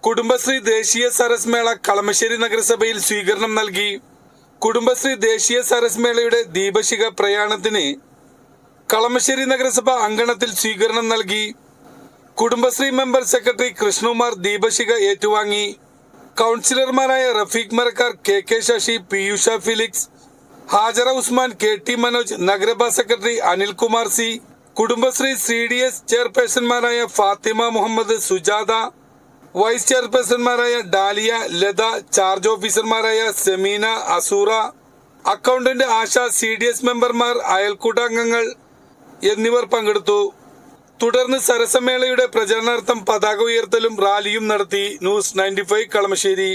കുടുംബശ്രീ ദേശീയ സരസ് മേള കളമശ്ശേരി നഗരസഭയിൽ സ്വീകരണം നൽകി. കുടുംബശ്രീ ദേശീയ സരസ് മേളയുടെ ദീപശിഖ പ്രയാണത്തിന് കളമശ്ശേരി നഗരസഭ അങ്കണത്തിൽ സ്വീകരണം നൽകി. കുടുംബശ്രീ മെമ്പർ സെക്രട്ടറി കൃഷ്ണകുമാർ ദീപശിഖ ഏറ്റുവാങ്ങി. കൗൺസിലർമാരായ Rafeeq Marakkar, K Sasi, Peeyusha Felix, Hajara Usman, K Manoj, നഗരസഭാ secretary Anilkumar C, Kudumbashree CDS ചെയർപേഴ്സൺമാരായ ഫാത്തിമ മുഹമ്മദ്, സുജാത, വൈസ് ചെയർപേഴ്സൺമാരായ ഡാലിയ, ലത, ചാർജ് ഓഫീസർമാരായ സെമീന, അസൂറ, അക്കൗണ്ടന്റ് ആശ, CDS മെമ്പർമാർ, അയൽക്കൂട്ടാംഗങ്ങൾ എന്നിവർ പങ്കെടുത്തു. തുടർന്ന് സരസമേളയുടെ പ്രചരണാർത്ഥം പതാക ഉയർത്തലും റാലിയും നടത്തി. ന്യൂസ് 95 കളമശ്ശേരി.